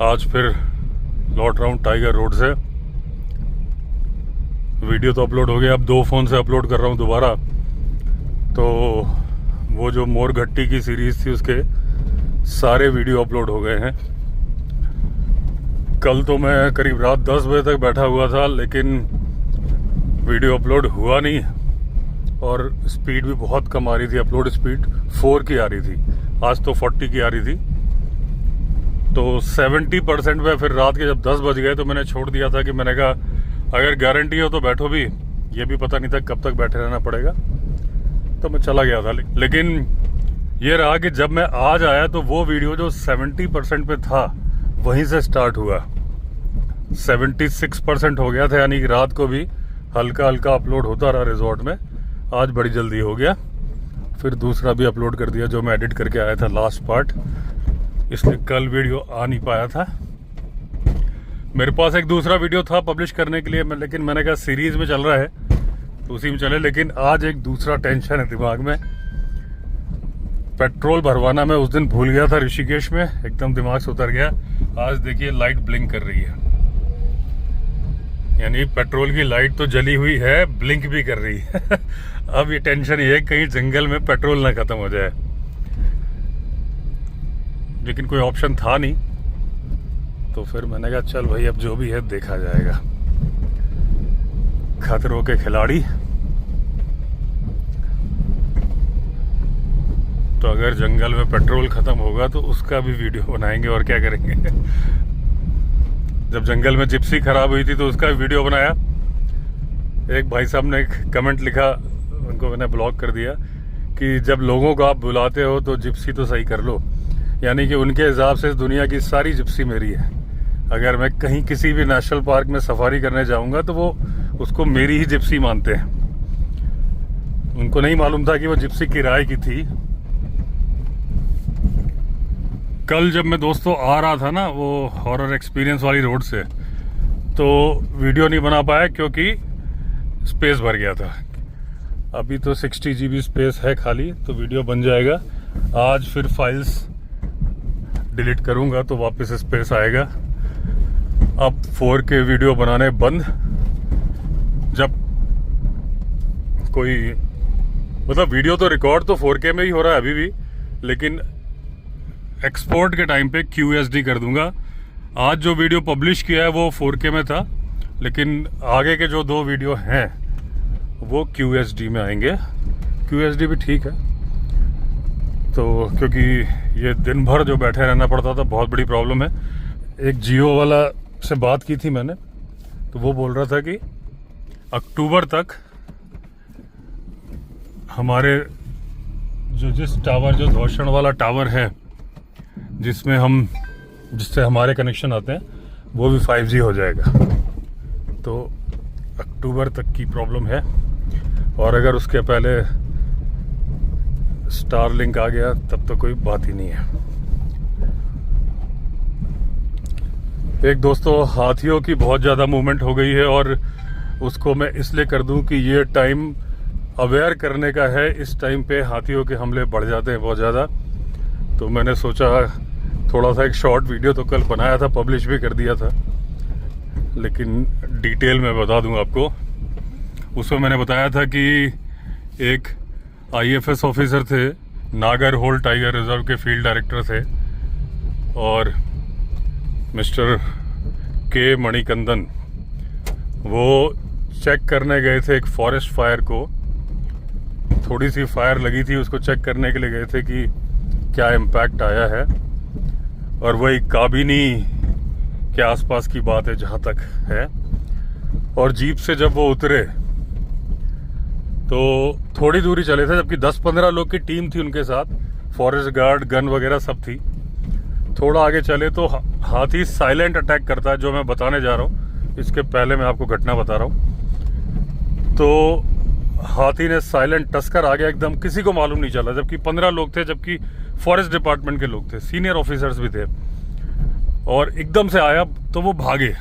आज फिर लौट रहा हूँ टाइगर रोड से। वीडियो तो अपलोड हो गया, अब 2 फ़ोन से अपलोड कर रहा हूँ दोबारा। तो वो जो मोर घट्टी की सीरीज़ थी उसके सारे वीडियो अपलोड हो गए हैं। कल तो मैं करीब रात 10 बजे तक बैठा हुआ था, लेकिन वीडियो अपलोड हुआ नहीं और स्पीड भी बहुत कम आ रही थी। अपलोड स्पीड 4 की आ रही थी, आज तो 40 की आ रही थी। तो 70% पे फिर रात के जब 10 बज गए तो मैंने छोड़ दिया था कि मैंने कहा अगर गारंटी हो तो बैठो भी, ये भी पता नहीं था कब तक बैठे रहना पड़ेगा। तो मैं चला गया था। लेकिन ये रहा कि जब मैं आज आया तो वो वीडियो जो 70% पे था वहीं से स्टार्ट हुआ, 76% हो गया था। यानी कि रात को भी हल्का हल्का अपलोड होता रहा रिजॉर्ट में। आज बड़ी जल्दी हो गया, फिर दूसरा भी अपलोड कर दिया जो मैं एडिट करके आया था लास्ट पार्ट, इसलिए कल वीडियो आ नहीं पाया था। मेरे पास एक दूसरा वीडियो था पब्लिश करने के लिए, लेकिन मैंने कहा सीरीज में चल रहा है तो उसी में चले। लेकिन आज एक दूसरा टेंशन है दिमाग में, पेट्रोल भरवाना मैं उस दिन भूल गया था ऋषिकेश में, एकदम दिमाग से उतर गया। आज देखिए लाइट ब्लिंक कर रही है, यानी पेट्रोल की लाइट तो जली हुई है, ब्लिंक भी कर रही है। अब ये टेंशन ये है कहीं जंगल में पेट्रोल ना खत्म हो जाए, लेकिन कोई ऑप्शन था नहीं। तो फिर मैंने कहा चल भाई अब जो भी है देखा जाएगा। खतरों के खिलाड़ी। तो अगर जंगल में पेट्रोल खत्म होगा तो उसका भी वीडियो बनाएंगे, और क्या करेंगे। जब जंगल में जिप्सी खराब हुई थी तो उसका वीडियो बनाया। एक भाई साहब ने एक कमेंट लिखा, उनको मैंने ब्लॉक कर दिया, कि जब लोगों को आप बुलाते हो तो जिप्सी तो सही कर लो। यानी कि उनके हिसाब से दुनिया की सारी जिप्सी मेरी है। अगर मैं कहीं किसी भी नेशनल पार्क में सफारी करने जाऊंगा तो वो उसको मेरी ही जिप्सी मानते हैं। उनको नहीं मालूम था कि वो जिप्सी किराए की थी। कल जब मैं दोस्तों आ रहा था ना वो हॉरर एक्सपीरियंस वाली रोड से, तो वीडियो नहीं बना पाया क्योंकि स्पेस भर गया था। अभी तो 60 GB स्पेस है खाली, तो वीडियो बन जाएगा। आज फिर फाइल्स डिलीट करूंगा तो वापस स्पेस आएगा। अब 4K वीडियो बनाने बंद। जब कोई मतलब वीडियो तो रिकॉर्ड तो 4K में ही हो रहा है अभी भी, लेकिन एक्सपोर्ट के टाइम पे QSD कर दूंगा। आज जो वीडियो पब्लिश किया है वो 4K में था, लेकिन आगे के जो 2 वीडियो हैं वो QSD में आएंगे। QSD भी ठीक है, तो क्योंकि ये दिन भर जो बैठे रहना पड़ता था बहुत बड़ी प्रॉब्लम है। एक जियो वाला से बात की थी मैंने, तो वो बोल रहा था कि अक्टूबर तक हमारे जिस टावर, जो धौषण वाला टावर है जिससे हमारे कनेक्शन आते हैं, वो भी 5G हो जाएगा। तो अक्टूबर तक की प्रॉब्लम है, और अगर उसके पहले स्टारलिंक आ गया तब तो कोई बात ही नहीं है। एक दोस्तों हाथियों की बहुत ज़्यादा मूवमेंट हो गई है, और उसको मैं इसलिए कर दूं कि ये टाइम अवेयर करने का है। इस टाइम पे हाथियों के हमले बढ़ जाते हैं बहुत ज़्यादा। तो मैंने सोचा थोड़ा सा एक शॉर्ट वीडियो तो कल बनाया था, पब्लिश भी कर दिया था, लेकिन डिटेल में बता दूं आपको। उसमें मैंने बताया था कि एक IFS ऑफिसर थे, नागरहोल टाइगर रिजर्व के फील्ड डायरेक्टर थे, और मिस्टर के मणिकंदन, वो चेक करने गए थे एक फॉरेस्ट फायर को। थोड़ी सी फायर लगी थी, उसको चेक करने के लिए गए थे कि क्या इम्पैक्ट आया है। और वही काबिनी के आसपास की बात है जहाँ तक है। और जीप से जब वो उतरे तो थोड़ी दूरी चले थे, जबकि 10-15 लोग की टीम थी उनके साथ, फॉरेस्ट गार्ड, गन वगैरह सब थी। थोड़ा आगे चले तो हाथी साइलेंट अटैक करता है, जो मैं बताने जा रहा हूँ। इसके पहले मैं आपको घटना बता रहा हूँ। तो हाथी ने साइलेंट टस्कर आ गया एकदम, किसी को मालूम नहीं चला, जबकि 15 लोग थे, जबकि फॉरेस्ट डिपार्टमेंट के लोग थे, सीनियर ऑफिसर्स भी थे। और एकदम से आया तो वो भागे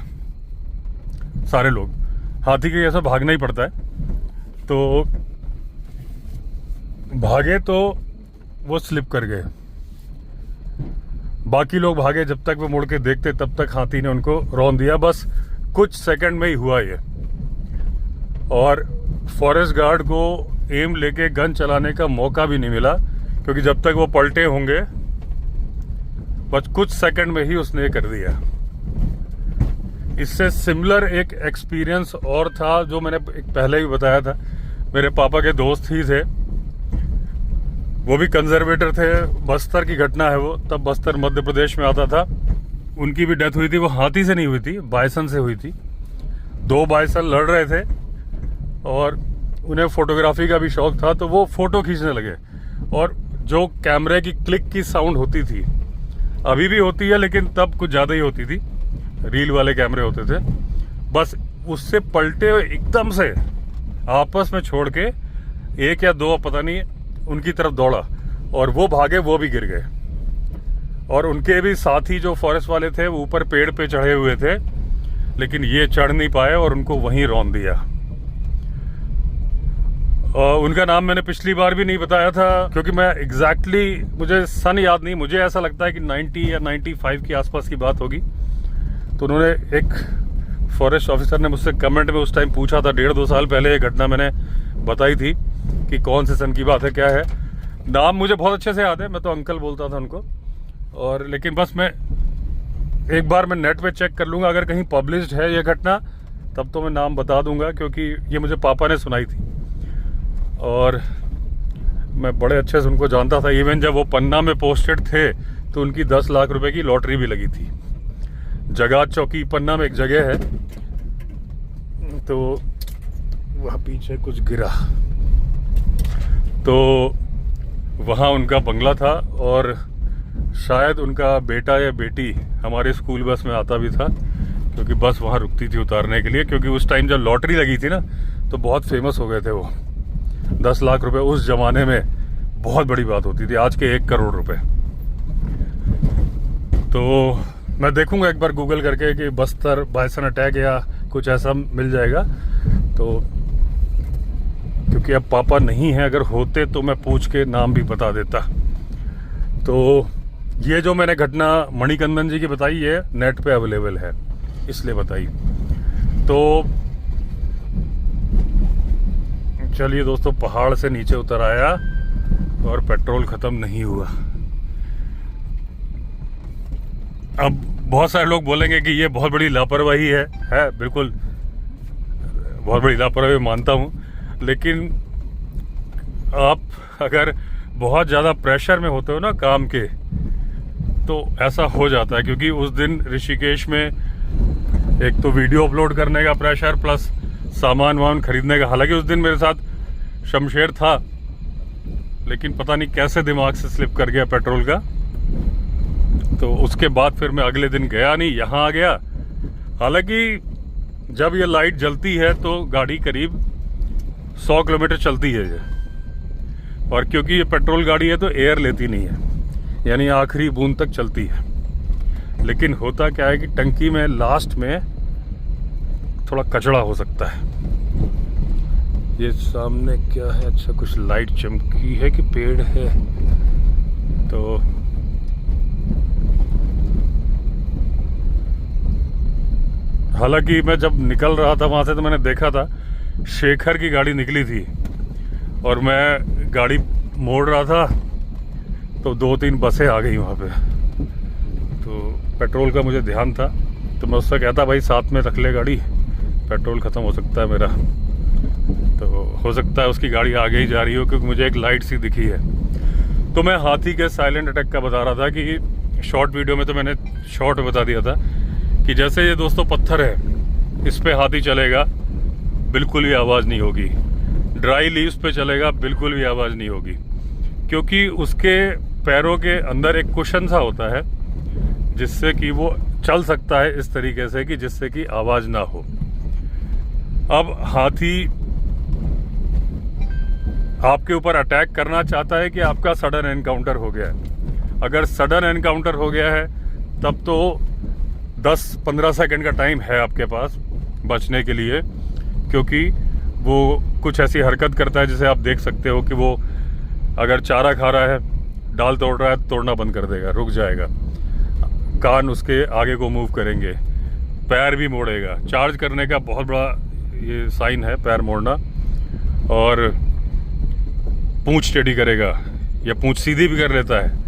सारे लोग। हाथी के जैसा भागना ही पड़ता है। तो भागे तो वो स्लिप कर गए। बाकी लोग भागे, जब तक वो मुड़ के देखते तब तक हाथी ने उनको रौंद दिया। बस कुछ सेकंड में ही हुआ ये। और फॉरेस्ट गार्ड को एम लेके गन चलाने का मौका भी नहीं मिला, क्योंकि जब तक वो पलटे होंगे बस कुछ सेकंड में ही उसने ये कर दिया। इससे सिमिलर एक एक्सपीरियंस और था जो मैंने पहले भी बताया था। मेरे पापा के दोस्त ही थे, वो भी कंजर्वेटर थे। बस्तर की घटना है वो, तब बस्तर मध्य प्रदेश में आता था। उनकी भी डेथ हुई थी, वो हाथी से नहीं हुई थी, बाइसन से हुई थी। 2 बाइसन लड़ रहे थे और उन्हें फोटोग्राफी का भी शौक था, तो वो फोटो खींचने लगे। और जो कैमरे की क्लिक की साउंड होती थी, अभी भी होती है लेकिन तब कुछ ज़्यादा ही होती थी, रील वाले कैमरे होते थे, बस उससे पलटे एकदम से आपस में छोड़ के 1 या 2 पता नहीं उनकी तरफ दौड़ा और वो भागे, वो भी गिर गए। और उनके भी साथी जो फॉरेस्ट वाले थे वो ऊपर पेड़ पे चढ़े हुए थे, लेकिन ये चढ़ नहीं पाए और उनको वहीं रौंद दिया। उनका नाम मैंने पिछली बार भी नहीं बताया था, क्योंकि मैं एग्जैक्टली मुझे सन याद नहीं। मुझे ऐसा लगता है कि 90 या 95 के आसपास की बात होगी। तो उन्होंने, एक फॉरेस्ट ऑफिसर ने मुझसे कमेंट में उस टाइम पूछा था, 1.5-2 साल पहले ये घटना मैंने बताई थी कि कौन से सन की बात है, क्या है। नाम मुझे बहुत अच्छे से याद है, मैं तो अंकल बोलता था उनको। और लेकिन बस मैं एक बार मैं नेट पे चेक कर लूँगा, अगर कहीं पब्लिश्ड है ये घटना तब तो मैं नाम बता दूंगा, क्योंकि ये मुझे पापा ने सुनाई थी और मैं बड़े अच्छे से उनको जानता था। इवन जब वो पन्ना में पोस्टेड थे तो उनकी 10 लाख रुपए की लॉटरी भी लगी थी। जगह चौकी पन्ना में एक जगह है, तो वहाँ पीछे कुछ गिरा, तो वहाँ उनका बंगला था और शायद उनका बेटा या बेटी हमारे स्कूल बस में आता भी था, क्योंकि बस वहाँ रुकती थी उतारने के लिए। क्योंकि उस टाइम जब लॉटरी लगी थी ना तो बहुत फेमस हो गए थे वो। 10 लाख रुपए उस जमाने में बहुत बड़ी बात होती थी, आज के 1 करोड़ रुपए। तो मैं देखूंगा एक बार गूगल करके कि बस्तर बाइसन अटैक या कुछ ऐसा मिल जाएगा तो, क्योंकि अब पापा नहीं है, अगर होते तो मैं पूछ के नाम भी बता देता। तो ये जो मैंने घटना मणिकंदन जी की बताई, ये नेट पे अवेलेबल है इसलिए बताई। तो चलिए दोस्तों, पहाड़ से नीचे उतर आया और पेट्रोल खत्म नहीं हुआ। अब बहुत सारे लोग बोलेंगे कि ये बहुत बड़ी लापरवाही है बिल्कुल बहुत बड़ी लापरवाही मानता हूँ, लेकिन आप अगर बहुत ज़्यादा प्रेशर में होते हो ना काम के, तो ऐसा हो जाता है। क्योंकि उस दिन ऋषिकेश में एक तो वीडियो अपलोड करने का प्रेशर प्लस सामान वामान खरीदने का। हालांकि उस दिन मेरे साथ शमशेर था, लेकिन पता नहीं कैसे दिमाग से स्लिप कर गया पेट्रोल का। तो उसके बाद फिर मैं अगले दिन गया नहीं, यहाँ आ गया। हालांकि जब ये लाइट जलती है तो गाड़ी करीब 100 किलोमीटर चलती है ये, और क्योंकि ये पेट्रोल गाड़ी है तो एयर लेती नहीं है, यानी आखिरी बूंद तक चलती है। लेकिन होता क्या है कि टंकी में लास्ट में थोड़ा कचड़ा हो सकता है। ये सामने क्या है? अच्छा, कुछ लाइट चमकी है कि पेड़ है? तो हालांकि मैं जब निकल रहा था वहां से तो मैंने देखा था शेखर की गाड़ी निकली थी, और मैं गाड़ी मोड़ रहा था तो 2-3 बसें आ गई वहाँ पे। तो पेट्रोल का मुझे ध्यान था, तो मैं उससे कहता भाई साथ में रख ले गाड़ी, पेट्रोल ख़त्म हो सकता है मेरा। तो हो सकता है उसकी गाड़ी आगे ही जा रही हो, क्योंकि मुझे एक लाइट सी दिखी है। तो मैं हाथी के साइलेंट अटैक का बता रहा था कि शॉर्ट वीडियो में तो मैंने शॉर्ट बता दिया था कि जैसे ये दोस्तों पत्थर है, इस पे हाथी चलेगा बिल्कुल भी आवाज़ नहीं होगी। ड्राई लीव्स पे चलेगा बिल्कुल भी आवाज़ नहीं होगी, क्योंकि उसके पैरों के अंदर एक कुशन सा होता है जिससे कि वो चल सकता है इस तरीके से कि जिससे कि आवाज़ ना हो। अब हाथी आपके ऊपर अटैक करना चाहता है कि आपका सडन एनकाउंटर हो गया है। अगर सडन एनकाउंटर हो गया है तब तो 10-15 सेकंड का टाइम है आपके पास बचने के लिए, क्योंकि वो कुछ ऐसी हरकत करता है जिसे आप देख सकते हो कि वो अगर चारा खा रहा है, डाल तोड़ रहा है, तोड़ना बंद कर देगा, रुक जाएगा। कान उसके आगे को मूव करेंगे, पैर भी मोड़ेगा। चार्ज करने का बहुत बड़ा ये साइन है पैर मोड़ना। और पूंछ टेढ़ी करेगा या पूंछ सीधी भी कर लेता है।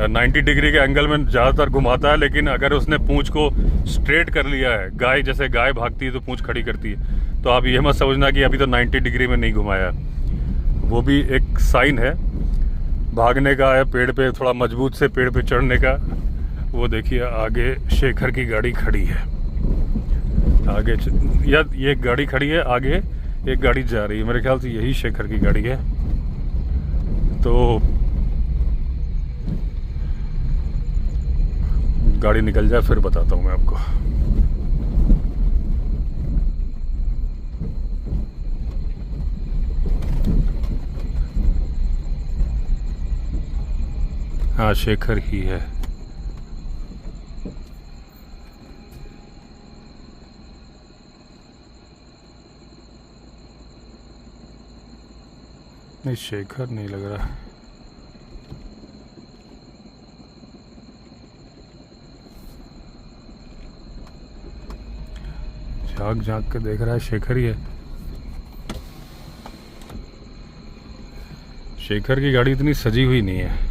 90 डिग्री के एंगल में ज़्यादातर घुमाता है, लेकिन अगर उसने पूंछ को स्ट्रेट कर लिया है, गाय जैसे गाय भागती है तो पूंछ खड़ी करती है, तो आप ये मत समझना कि अभी तो 90 डिग्री में नहीं घुमाया। वो भी एक साइन है भागने का है, पेड़ पे थोड़ा मजबूत से पेड़ पे चढ़ने का। वो देखिए आगे शेखर की गाड़ी खड़ी है, आगे या ये गाड़ी खड़ी है, आगे एक गाड़ी जा रही है, मेरे ख्याल से यही शेखर की गाड़ी है। तो गाड़ी निकल जाए फिर बताता हूँ मैं आपको। हाँ, शेखर ही है। नहीं, शेखर नहीं लग रहा। झांक झांक के देख रहा है, शेखर ही है। शेखर की गाड़ी इतनी सजी हुई नहीं है।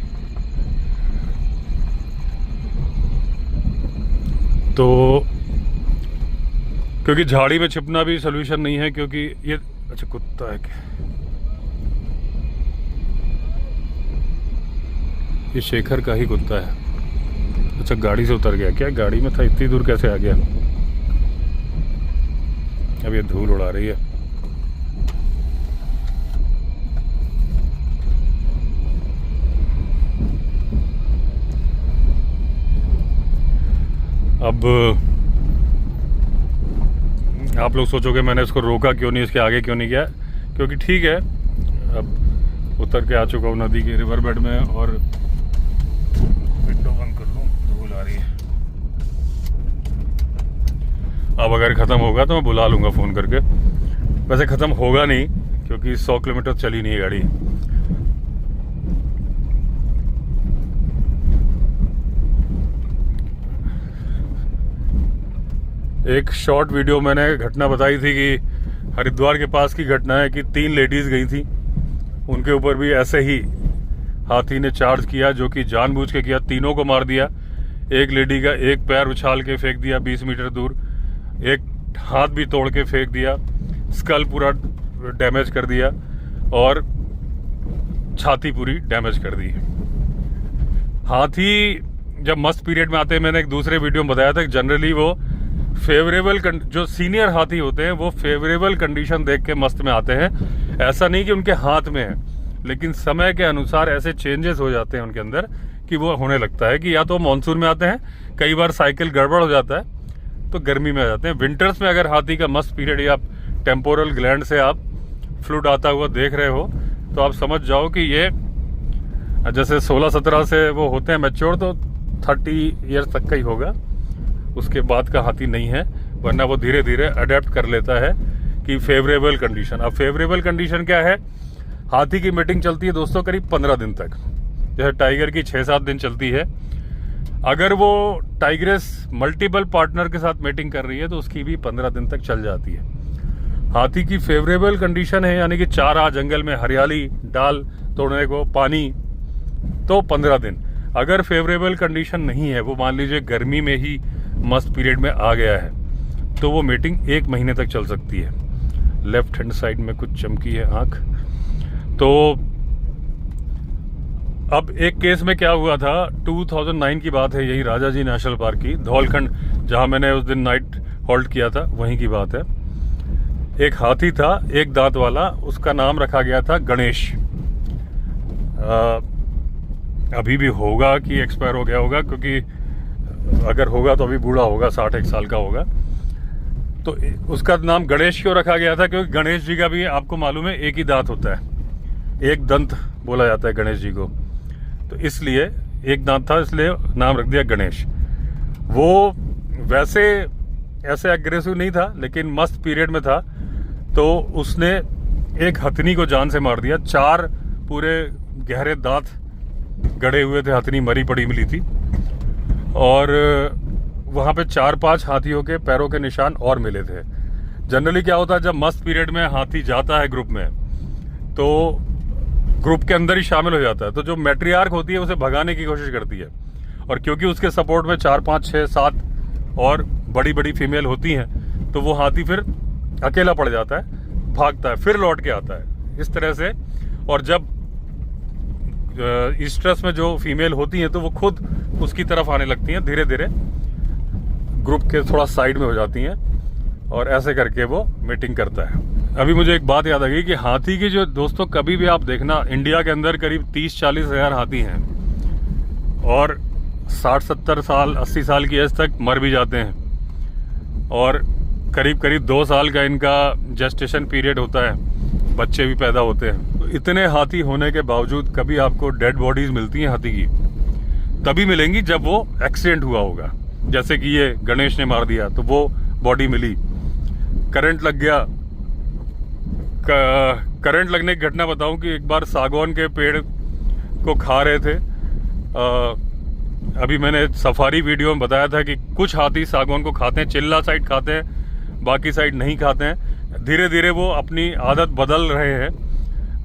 तो क्योंकि झाड़ी में छिपना भी सोल्यूशन नहीं है, क्योंकि ये अच्छा कुत्ता है क्या? ये शेखर का ही कुत्ता है। अच्छा, गाड़ी से उतर गया क्या? गाड़ी में था, इतनी दूर कैसे आ गया? अब ये धूल उड़ा रही है। अब आप लोग सोचोगे मैंने इसको रोका क्यों नहीं, इसके आगे क्यों नहीं गया? क्योंकि ठीक है, अब उतर के आ चुका हूँ नदी के रिवर बेड में, और विंडो बंद कर लूँ, धूल आ रही है। अब अगर ख़त्म होगा तो मैं बुला लूँगा फ़ोन करके। वैसे ख़त्म होगा नहीं, क्योंकि 100 किलोमीटर चली नहीं है गाड़ी। एक शॉर्ट वीडियो मैंने घटना बताई थी कि हरिद्वार के पास की घटना है कि 3 लेडीज़ गई थी, उनके ऊपर भी ऐसे ही हाथी ने चार्ज किया, जो कि जानबूझ के किया। तीनों को मार दिया। एक लेडी का एक पैर उछाल के फेंक दिया 20 मीटर दूर, एक हाथ भी तोड़ के फेंक दिया, स्कल पूरा डैमेज कर दिया और छाती पूरी डैमेज कर दी। हाथी जब मस्त पीरियड में आते हैं, मैंने एक दूसरे वीडियो में बताया था कि जनरली वो फेवरेबल, जो सीनियर हाथी होते हैं वो फेवरेबल कंडीशन देख के मस्त में आते हैं। ऐसा नहीं कि उनके हाथ में है, लेकिन समय के अनुसार ऐसे चेंजेस हो जाते हैं उनके अंदर कि वो होने लगता है कि या तो मानसून में आते हैं, कई बार साइकिल गड़बड़ हो जाता है तो गर्मी में आ जाते हैं। विंटर्स में अगर हाथी का मस्त पीरियड या टेम्पोरल ग्लैंड से आप फ्लूइड आता हुआ देख रहे हो, तो आप समझ जाओ कि ये जैसे 16-17 से वो होते हैं मैच्योर, तो 30 ईयर्स तक का ही होगा, उसके बाद का हाथी नहीं है। वरना वो धीरे धीरे अडेप्ट कर लेता है कि फेवरेबल कंडीशन। अब फेवरेबल कंडीशन क्या है? हाथी की मीटिंग चलती है दोस्तों करीब 15 दिन तक, जैसे टाइगर की 6-7 दिन चलती है। अगर वो टाइग्रेस मल्टीपल पार्टनर के साथ मीटिंग कर रही है तो उसकी भी 15 दिन तक चल जाती है। हाथी की फेवरेबल कंडीशन है, यानी कि चारा, जंगल में हरियाली, डाल तोड़ने को, पानी, तो 15 दिन। अगर फेवरेबल कंडीशन नहीं है, वो मान लीजिए गर्मी में ही मस्त पीरियड में आ गया है, तो वो मीटिंग 1 महीने तक चल सकती है। लेफ्ट हैंड साइड में कुछ चमकी है आंख। तो अब एक केस में क्या हुआ था, 2009 की बात है, यही राजाजी नेशनल पार्क की, धौलखंड, जहां मैंने उस दिन नाइट हॉल्ट किया था, वहीं की बात है। एक हाथी था, एक दांत वाला, उसका नाम रखा गया था गणेश। अभी भी होगा कि एक्सपायर हो गया होगा, क्योंकि अगर होगा तो अभी बूढ़ा होगा, 61 साल का होगा। तो उसका नाम गणेश क्यों रखा गया था? क्योंकि गणेश जी का भी आपको मालूम है एक ही दांत होता है, एक दंत बोला जाता है गणेश जी को, तो इसलिए एक दांत था, इसलिए नाम रख दिया गणेश। वो वैसे ऐसे एग्रेसिव नहीं था, लेकिन मस्त पीरियड में था, तो उसने एक हथनी को जान से मार दिया। 4 पूरे गहरे दांत गड़े हुए थे, हथनी मरी पड़ी मिली थी, और वहाँ पे 4-5 हाथियों के पैरों के निशान और मिले थे। जनरली क्या होता है, जब मस्त पीरियड में हाथी जाता है ग्रुप में तो ग्रुप के अंदर ही शामिल हो जाता है, तो जो मैट्रियार्क होती है उसे भगाने की कोशिश करती है, और क्योंकि उसके सपोर्ट में 4-5-6-7 और बड़ी बड़ी फीमेल होती हैं तो वो हाथी फिर अकेला पड़ जाता है, भागता है, फिर लौट के आता है इस तरह से। और जब ईस्ट्रस में जो फीमेल होती हैं तो वो खुद उसकी तरफ आने लगती हैं, धीरे धीरे ग्रुप के थोड़ा साइड में हो जाती हैं, और ऐसे करके वो मीटिंग करता है। अभी मुझे एक बात याद आ गई कि हाथी की जो दोस्तों कभी भी आप देखना, इंडिया के अंदर करीब 30-40 हज़ार हाथी हैं और 60-70 साल 80 साल की एज तक मर भी जाते हैं, और करीब करीब 2 साल का इनका जेस्टेशन पीरियड होता है, बच्चे भी पैदा होते हैं। तो इतने हाथी होने के बावजूद कभी आपको डेड बॉडीज मिलती हैं हाथी की तभी मिलेंगी जब वो एक्सीडेंट हुआ होगा, जैसे कि ये गणेश ने मार दिया तो वो बॉडी मिली, करंट लग गया। करंट लगने की घटना बताऊं कि एक बार सागौन के पेड़ को खा रहे थे। अभी मैंने सफारी वीडियो में बताया था कि कुछ हाथी सागौन को खाते हैं, चिल्ला साइड खाते हैं, बाकी साइड नहीं खाते हैं। धीरे धीरे वो अपनी आदत बदल रहे हैं।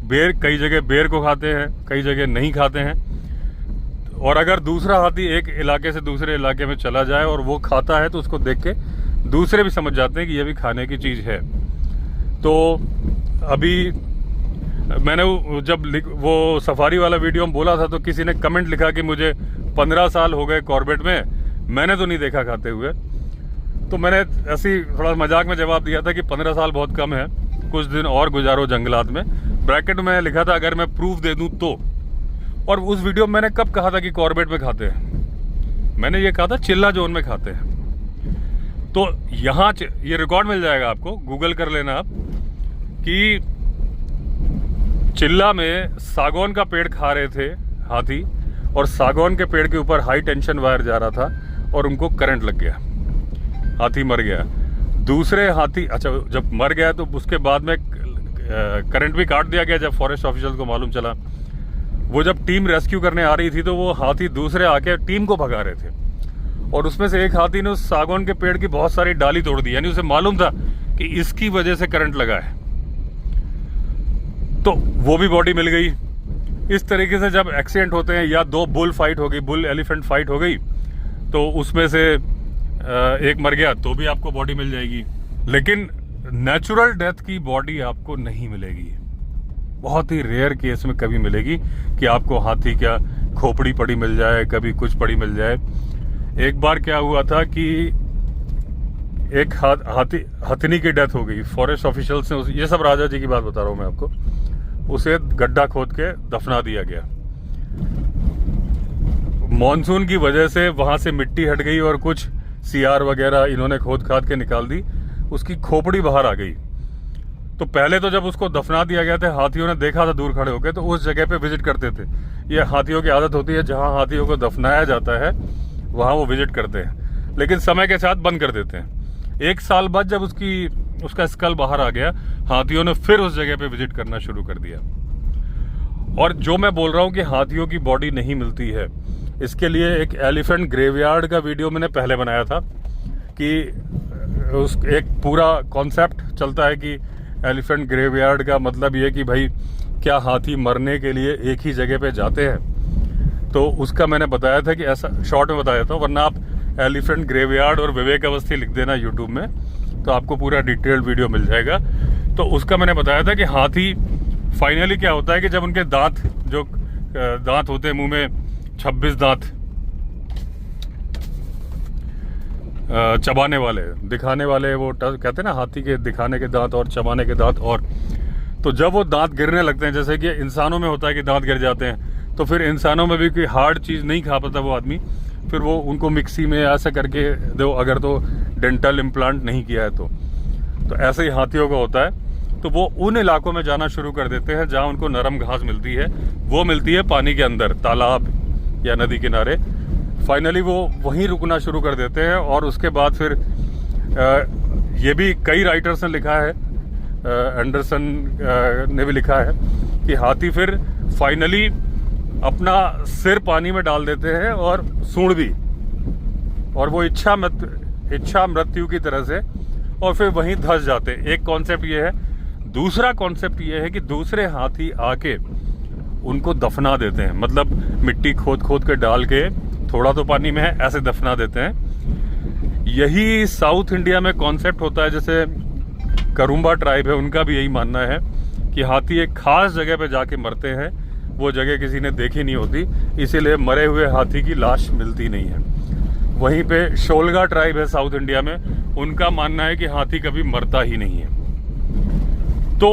बेर, कई जगह बेर को खाते हैं, कई जगह नहीं खाते हैं। और अगर दूसरा हाथी एक इलाके से दूसरे इलाके में चला जाए और वो खाता है तो उसको देख के दूसरे भी समझ जाते हैं कि ये भी खाने की चीज़ है। तो अभी मैंने जब वो सफारी वाला वीडियो में बोला था तो किसी ने कमेंट लिखा कि मुझे 15 साल हो गए कॉर्बेट में, मैंने तो नहीं देखा खाते हुए। तो मैंने ऐसी थोड़ा मजाक में जवाब दिया था कि 15 साल बहुत कम है, कुछ दिन और गुजारो जंगलात में। ब्रैकेट में लिखा था अगर मैं प्रूफ दे दूं तो। और उस वीडियो में मैंने कब कहा था कि कॉर्बेट में खाते हैं? मैंने ये कहा था चिल्ला जोन में खाते हैं। तो यहाँ ये रिकॉर्ड मिल जाएगा आपको, गूगल कर लेना आप, कि चिल्ला में सागौन का पेड़ खा रहे थे हाथी, और सागौन के पेड़ के ऊपर हाई टेंशन वायर जा रहा था और उनको करंट लग गया, हाथी मर गया। दूसरे हाथी, अच्छा जब मर गया तो उसके बाद में करंट भी काट दिया गया। जब फॉरेस्ट ऑफिसर्स को मालूम चला, वो जब टीम रेस्क्यू करने आ रही थी तो वो हाथी दूसरे आके टीम को भगा रहे थे, और उसमें से एक हाथी ने उस सागौन के पेड़ की बहुत सारी डाली तोड़ दी, यानी उसे मालूम था कि इसकी वजह से करंट लगा है, तो वो भी बॉडी मिल गई। इस तरीके से जब एक्सीडेंट होते हैं, या 2 बुल फाइट हो गई, बुल एलिफेंट फाइट हो गई, तो उसमें से एक मर गया तो भी आपको बॉडी मिल जाएगी। लेकिन नेचुरल डेथ की बॉडी आपको नहीं मिलेगी, बहुत ही रेयर केस में कभी मिलेगी कि आपको हाथी क्या खोपड़ी पड़ी मिल जाए, कभी कुछ पड़ी मिल जाए। एक बार क्या हुआ था कि एक हथनी की डेथ हो गई, फॉरेस्ट ऑफिशियल्स ने, ये सब राजा जी की बात बता रहा हूं मैं आपको, उसे गड्ढा खोद के दफना दिया गया। मॉनसून की वजह से वहां से मिट्टी हट गई और कुछ सीआर वगैरह इन्होंने खोद खाद के निकाल दी, उसकी खोपड़ी बाहर आ गई। तो पहले तो जब उसको दफना दिया गया था, हाथियों ने देखा था दूर खड़े होकर, तो उस जगह पे विजिट करते थे। ये हाथियों की आदत होती है, जहां हाथियों को दफनाया जाता है वहां वो विजिट करते हैं, लेकिन समय के साथ बंद कर देते हैं। 1 साल बाद जब उसका स्कल बाहर आ गया, हाथियों ने फिर उस जगह पे विजिट करना शुरू कर दिया। और जो मैं बोल रहा हूं कि हाथियों की बॉडी नहीं मिलती है, इसके लिए एक एलिफेंट ग्रेवयार्ड का वीडियो मैंने पहले बनाया था, कि एक पूरा कॉन्सेप्ट चलता है कि एलिफेंट ग्रेवयार्ड का मतलब ये कि भाई क्या हाथी मरने के लिए एक ही जगह पे जाते हैं। तो उसका मैंने बताया था कि ऐसा शॉर्ट में बताया था, वरना आप एलिफेंट ग्रेवयार्ड और विवेक अवस्थी लिख देना यूट्यूब में तो आपको पूरा डिटेल्ड वीडियो मिल जाएगा। तो उसका मैंने बताया था कि हाथी फाइनली क्या होता है कि जब उनके दांत होते हैं मुंह में 26 दांत चबाने वाले, दिखाने वाले, वो कहते हैं ना हाथी के दिखाने के दांत और चबाने के दांत। और तो जब वो दांत गिरने लगते हैं, जैसे कि इंसानों में होता है कि दांत गिर जाते हैं, तो फिर इंसानों में भी कोई हार्ड चीज़ नहीं खा पाता वो आदमी, फिर वो उनको मिक्सी में ऐसा करके दो, अगर तो डेंटल इम्प्लांट नहीं किया है तो ऐसे ही हाथियों का होता है। तो वो उन इलाकों में जाना शुरू कर देते हैं जहाँ उनको नरम घास मिलती है, वो मिलती है पानी के अंदर, तालाब या नदी किनारे। फाइनली वो वहीं रुकना शुरू कर देते हैं। और उसके बाद फिर ये भी कई राइटर्स ने लिखा है, एंडरसन ने भी लिखा है कि हाथी फिर फाइनली अपना सिर पानी में डाल देते हैं और सूंड भी, और वो इच्छा मृत्यु की तरह से, और फिर वहीं धंस जाते। एक कॉन्सेप्ट ये है। दूसरा कॉन्सेप्ट ये है कि दूसरे हाथी आके उनको दफना देते हैं, मतलब मिट्टी खोद के डाल के, थोड़ा तो पानी में है, ऐसे दफना देते हैं। यही साउथ इंडिया में कॉन्सेप्ट होता है। जैसे करूम्बा ट्राइब है, उनका भी यही मानना है कि हाथी एक खास जगह पे जाके मरते हैं, वो जगह किसी ने देखी नहीं होती, इसीलिए मरे हुए हाथी की लाश मिलती नहीं है। वहीं पे शोलगा ट्राइब है साउथ इंडिया में, उनका मानना है कि हाथी कभी मरता ही नहीं है। तो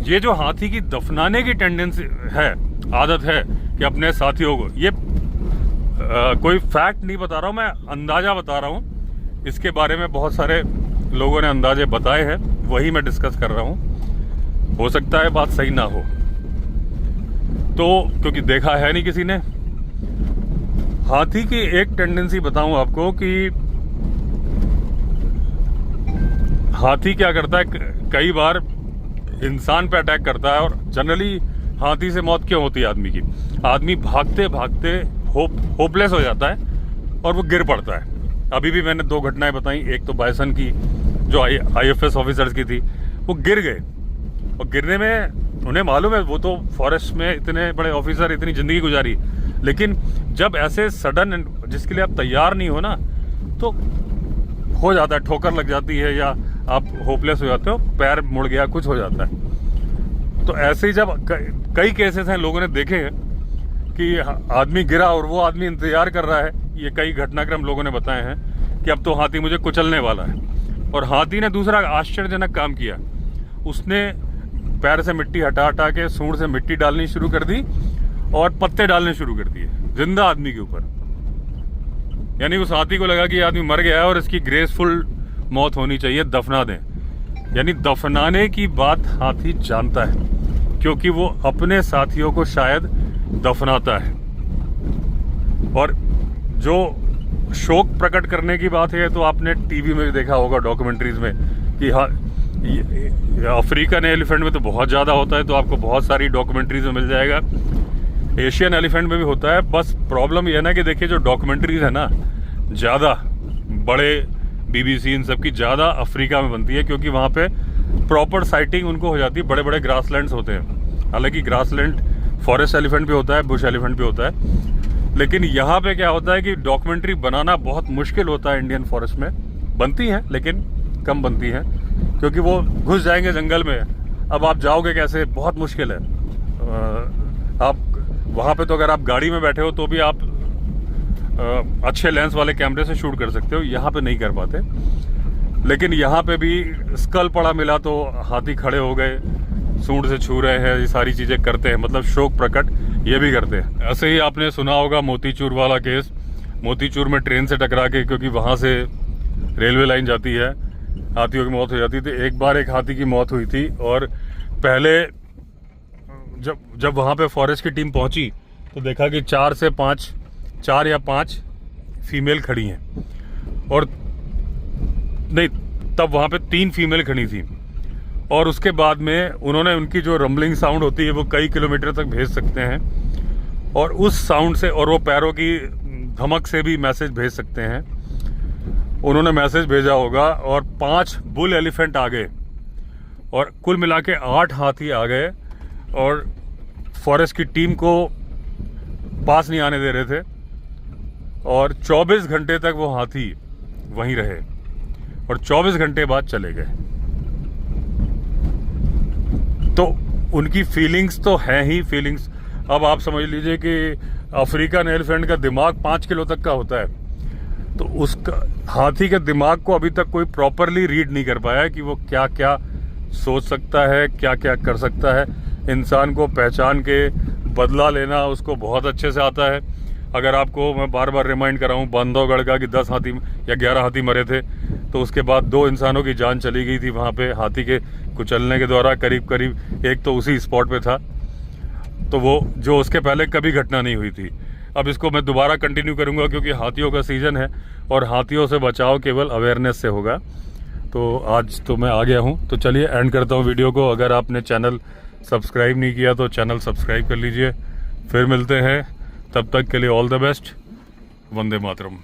ये जो हाथी की दफनाने की टेंडेंसी है, आदत है कि अपने साथियों को, ये कोई फैक्ट नहीं बता रहा हूँ, मैं अंदाजा बता रहा हूँ। इसके बारे में बहुत सारे लोगों ने अंदाजे बताए हैं, वही मैं डिस्कस कर रहा हूँ। हो सकता है बात सही ना हो, तो क्योंकि देखा है नहीं किसी ने। हाथी की एक टेंडेंसी बताऊं आपको कि हाथी क्या करता है, कई बार इंसान पे अटैक करता है। और जनरली हाथी से मौत क्यों होती है आदमी की? आदमी भागते भागते होपलेस हो जाता है और वो गिर पड़ता है। अभी भी मैंने 2 घटनाएं बताई। एक तो बायसन की, जो IFS ऑफिसर्स की थी, वो गिर गए, और गिरने में उन्हें मालूम है, वो तो फॉरेस्ट में इतने बड़े ऑफिसर, इतनी जिंदगी गुजारी, लेकिन जब ऐसे सडन जिसके लिए आप तैयार नहीं हो ना, तो हो जाता है, ठोकर लग जाती है, या आप होपलेस हो जाते हो, पैर मुड़ गया, कुछ हो जाता है। तो ऐसे ही जब कई केसेस हैं, लोगों ने देखे हैं कि आदमी गिरा और वो आदमी इंतजार कर रहा है। ये कई घटनाक्रम लोगों ने बताए हैं कि अब तो हाथी मुझे कुचलने वाला है। और हाथी ने दूसरा आश्चर्यजनक काम किया, उसने पैर से मिट्टी हटा हटा के सूंड से मिट्टी डालनी शुरू कर दी और पत्ते डालने शुरू कर दिए जिंदा आदमी के ऊपर। यानी उस हाथी को लगा कि ये आदमी मर गया है और इसकी ग्रेसफुल मौत होनी चाहिए, दफना दें। यानी दफनाने की बात हाथी जानता है, क्योंकि वो अपने साथियों को शायद दफनाता है। और जो शोक प्रकट करने की बात है, तो आपने टीवी में भी देखा होगा, डॉक्यूमेंट्रीज में, कि हाँ, अफ्रीकन एलिफेंट में तो बहुत ज़्यादा होता है, तो आपको बहुत सारी डॉक्यूमेंट्रीज में मिल जाएगा। एशियन एलिफेंट में भी होता है। बस प्रॉब्लम यह ना कि देखिए, जो डॉक्यूमेंट्रीज है ना, ज़्यादा बड़े BBC इन सब की ज़्यादा अफ्रीका में बनती है, क्योंकि वहाँ पे प्रॉपर साइटिंग उनको हो जाती है। बड़े बड़े ग्रासलैंड्स होते हैं। हालांकि ग्रासलैंड फॉरेस्ट एलिफेंट भी होता है, बुश एलिफेंट भी होता है, लेकिन यहाँ पे क्या होता है कि डॉक्यूमेंट्री बनाना बहुत मुश्किल होता है। इंडियन फॉरेस्ट में बनती हैं, लेकिन कम बनती हैं, क्योंकि वो घुस जाएंगे जंगल में। अब आप जाओगे कैसे, बहुत मुश्किल है। आप वहाँ पे तो अगर आप गाड़ी में बैठे हो तो भी आप अच्छे लेंस वाले कैमरे से शूट कर सकते हो, यहाँ पे नहीं कर पाते। लेकिन यहाँ पे भी स्कल पड़ा मिला तो हाथी खड़े हो गए, सूंड से छू रहे हैं, ये सारी चीज़ें करते हैं, मतलब शोक प्रकट ये भी करते हैं। ऐसे ही आपने सुना होगा मोतीचूर वाला केस, मोतीचूर में ट्रेन से टकरा के, क्योंकि वहाँ से रेलवे लाइन जाती है, हाथियों की मौत हो जाती थी। एक बार एक हाथी की मौत हुई थी, और पहले जब वहाँ पे फॉरेस्ट की टीम पहुँची तो देखा कि 4 या 5 फीमेल खड़ी हैं, और नहीं, तब वहाँ पे 3 फीमेल खड़ी थी। और उसके बाद में उन्होंने उनकी जो रंबलिंग साउंड होती है वो कई किलोमीटर तक भेज सकते हैं, और उस साउंड से, और वो पैरों की धमक से भी मैसेज भेज सकते हैं। उन्होंने मैसेज भेजा होगा, और 5 बुल एलिफेंट आ गए, और कुल मिला के 8 हाथी आ गए, और फॉरेस्ट की टीम को पास नहीं आने दे रहे थे, और 24 घंटे तक वो हाथी वहीं रहे, और 24 घंटे बाद चले गए। तो उनकी फीलिंग्स तो हैं ही फीलिंग्स। अब आप समझ लीजिए कि अफ्रीकन एलिफेंट का दिमाग 5 किलो तक का होता है, तो उसका, हाथी के दिमाग को अभी तक कोई प्रॉपरली रीड नहीं कर पाया कि वो क्या क्या सोच सकता है, क्या क्या कर सकता है। इंसान को पहचान के बदला लेना उसको बहुत अच्छे से आता है। अगर आपको मैं बार बार रिमाइंड कर रहा हूँ बांधवगढ़ का, कि 10 हाथी या 11 हाथी मरे थे, तो उसके बाद 2 इंसानों की जान चली गई थी वहाँ पे हाथी के कुचलने के द्वारा। करीब एक तो उसी स्पॉट पे था, तो वो जो उसके पहले कभी घटना नहीं हुई थी। अब इसको मैं दोबारा कंटिन्यू करूँगा, क्योंकि हाथियों का सीज़न है, और हाथियों से बचाव केवल अवेयरनेस से होगा। तो आज तो मैं आ गया हूँ, तो चलिए एंड करता हूँ वीडियो को। अगर आपने चैनल सब्सक्राइब नहीं किया तो चैनल सब्सक्राइब कर लीजिए। फिर मिलते हैं, तब तक के लिए all the best. Vande Mataram.